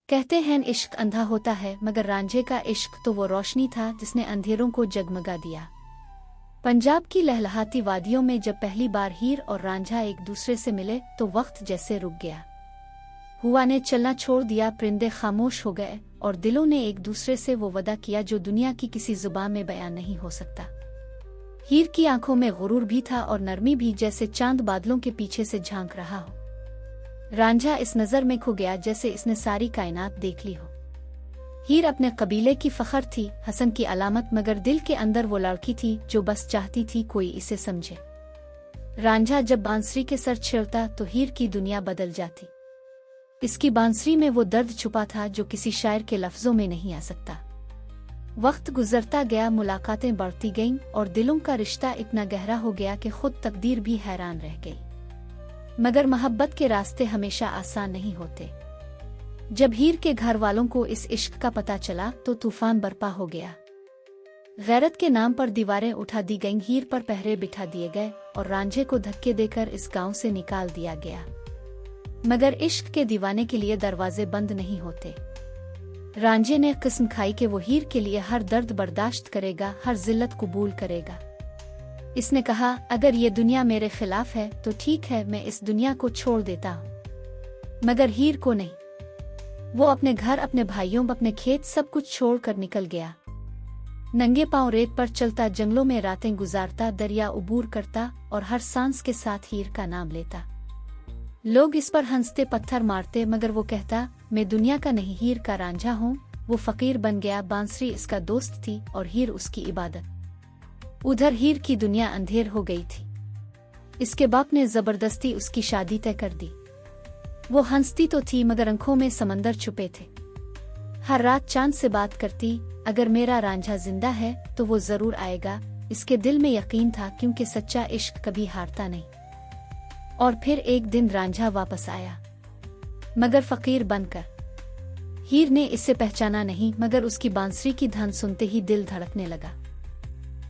कहते हैं इश्क अंधा होता है, मगर रांझे का इश्क तो वो रोशनी था जिसने अंधेरों को जगमगा दिया। पंजाब की लहलहाती वादियों में जब पहली बार हीर और रांझा एक दूसरे से मिले तो वक्त जैसे रुक गया। हुआ ने चलना छोड़ दिया, परिंदे खामोश हो गए और दिलों ने एक दूसरे से वो वादा किया जो दुनिया की किसी जुबान में बयान नहीं हो सकता। हीर की आंखों में गुरूर भी था और नरमी भी, जैसे चांद बादलों के पीछे से झांक रहा हो। रांझा इस नजर में खो गया जैसे इसने सारी कायनात देख ली हो। हीर अपने कबीले की फखर थी, हसन की अलामत, मगर दिल के अंदर वो लड़की थी जो बस चाहती थी कोई इसे समझे। रांझा जब बांसुरी के सर छेड़ता तो हीर की दुनिया बदल जाती। इसकी बांसुरी में वो दर्द छुपा था जो किसी शायर के लफ्जों में नहीं आ सकता। वक्त गुजरता गया, मुलाकातें बढ़ती गईं और दिलों का रिश्ता इतना गहरा हो गया कि खुद तकदीर भी हैरान रह गई। मगर मोहब्बत के रास्ते हमेशा आसान नहीं होते। जब हीर के घर वालों को इस इश्क का पता चला तो तूफान बरपा हो गया। गैरत के नाम पर दीवारें उठा दी गईं, हीर पर पहरे बिठा दिए गए और रांझे को धक्के देकर इस गांव से निकाल दिया गया। मगर इश्क के दीवाने के लिए दरवाजे बंद नहीं होते। रांझे ने कसम खाई कि वो हीर के लिए हर दर्द बर्दाश्त करेगा, हर जिल्लत कबूल करेगा। इसने कहा, अगर ये दुनिया मेरे खिलाफ है तो ठीक है, मैं इस दुनिया को छोड़ देता हूँ। मगर हीर को नहीं। वो अपने घर, अपने भाइयों, अपने खेत, सब कुछ छोड़कर निकल गया। नंगे पांव रेत पर चलता, जंगलों में रातें गुजारता, दरिया उबूर करता और हर सांस के साथ हीर का नाम लेता। लोग इस पर हंसते, पत्थर मारते, मगर वो कहता, मैं दुनिया का नहीं, हीर का रांझा हूँ। वो फकीर बन गया, बांसुरी इसका दोस्त थी और हीर उसकी इबादत। उधर हीर की दुनिया अंधेर हो गई थी। इसके बाप ने जबरदस्ती उसकी शादी तय कर दी। वो हंसती तो थी मगर आंखों में समंदर छुपे थे। हर रात चांद से बात करती, अगर मेरा रांझा जिंदा है तो वो जरूर आएगा। इसके दिल में यकीन था, क्योंकि सच्चा इश्क कभी हारता नहीं। और फिर एक दिन रांझा वापस आया, मगर फकीर बनकर। हीर ने इसे पहचाना नहीं, मगर उसकी बांसुरी की धन सुनते ही दिल धड़कने लगा।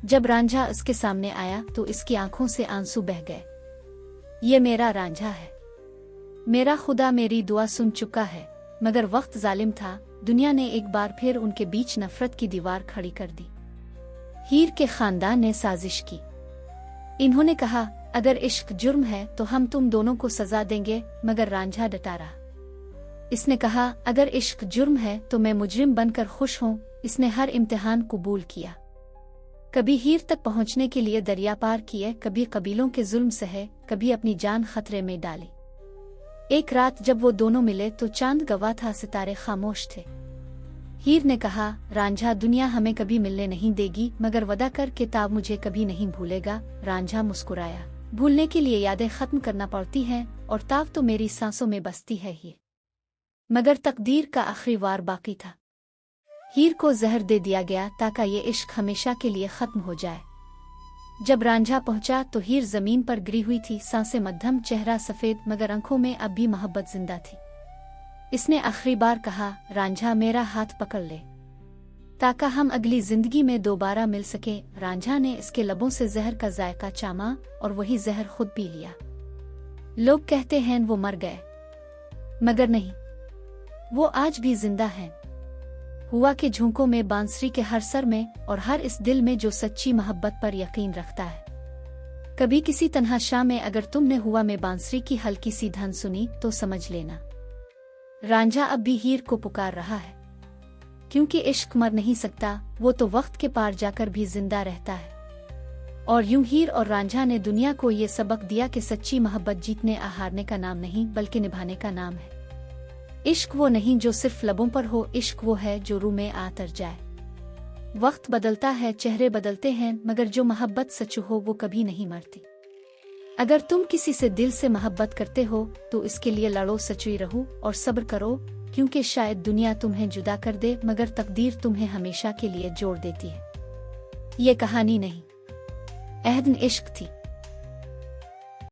जब रांझा उसके सामने आया तो इसकी आंखों से आंसू बह गए। ये मेरा रांझा है, मेरा खुदा मेरी दुआ सुन चुका है। मगर वक्त जालिम था, दुनिया ने एक बार फिर उनके बीच नफरत की दीवार खड़ी कर दी। हीर के खानदान ने साजिश की। इन्होंने कहा, अगर इश्क जुर्म है तो हम तुम दोनों को सजा देंगे। मगर रांझा डटा रहा। इसने कहा, अगर इश्क जुर्म है तो मैं मुजरिम बनकर खुश हूँ। इसने हर इम्तिहान कबूल किया। कभी हीर तक पहुंचने के लिए दरिया पार किए, कभी कबीलों के जुल्म सहे, कभी अपनी जान खतरे में डाली। एक रात जब वो दोनों मिले तो चांद गवाह था, सितारे खामोश थे। हीर ने कहा, रांझा, दुनिया हमें कभी मिलने नहीं देगी, मगर वादा कर कि ताब मुझे कभी नहीं भूलेगा। रांझा मुस्कुराया, भूलने के लिए यादें खत्म करना पड़ती हैं और ताब तो मेरी सांसों में बसती है ही। मगर तकदीर का आखिरी वार बाकी था। हीर को जहर दे दिया गया ताकि ये इश्क हमेशा के लिए खत्म हो जाए। जब रांझा पहुंचा तो हीर जमीन पर गिरी हुई थी, सांसें मध्यम, चेहरा सफेद, मगर आंखों में अब भी मोहब्बत जिंदा थी। इसने आखिरी बार कहा, रांझा, मेरा हाथ पकड़ ले ताकि हम अगली जिंदगी में दोबारा मिल सके। रांझा ने इसके लबों से जहर का जायका चामा और वही जहर खुद पी लिया। लोग कहते हैं वो मर गए, मगर नहीं, वो आज भी जिंदा हैं। हुआ के झोंकों में, बांसुरी के हर सर में और हर इस दिल में जो सच्ची मोहब्बत पर यकीन रखता है। कभी किसी तन्हा शाम में अगर तुमने हुआ में बांसुरी की हल्की सी धन सुनी तो समझ लेना, रांझा अब भी हीर को पुकार रहा है। क्योंकि इश्क मर नहीं सकता, वो तो वक्त के पार जाकर भी जिंदा रहता है। और यूं हीर और रांझा ने दुनिया को ये सबक दिया कि सच्ची मोहब्बत जीतने या हारने का नाम नहीं, बल्कि निभाने का नाम है। इश्क वो नहीं जो सिर्फ लबों पर हो, इश्क वो है जो रूह में आतर जाए। वक्त बदलता है, चेहरे बदलते हैं, मगर जो मोहब्बत सच हो वो कभी नहीं मरती। अगर तुम किसी से दिल से मोहब्बत करते हो तो इसके लिए लड़ो, सच्ची रहो और सब्र करो। क्योंकि शायद दुनिया तुम्हें जुदा कर दे, मगर तकदीर तुम्हें हमेशा के लिए जोड़ देती है। ये कहानी नहीं, अहद इश्क थी।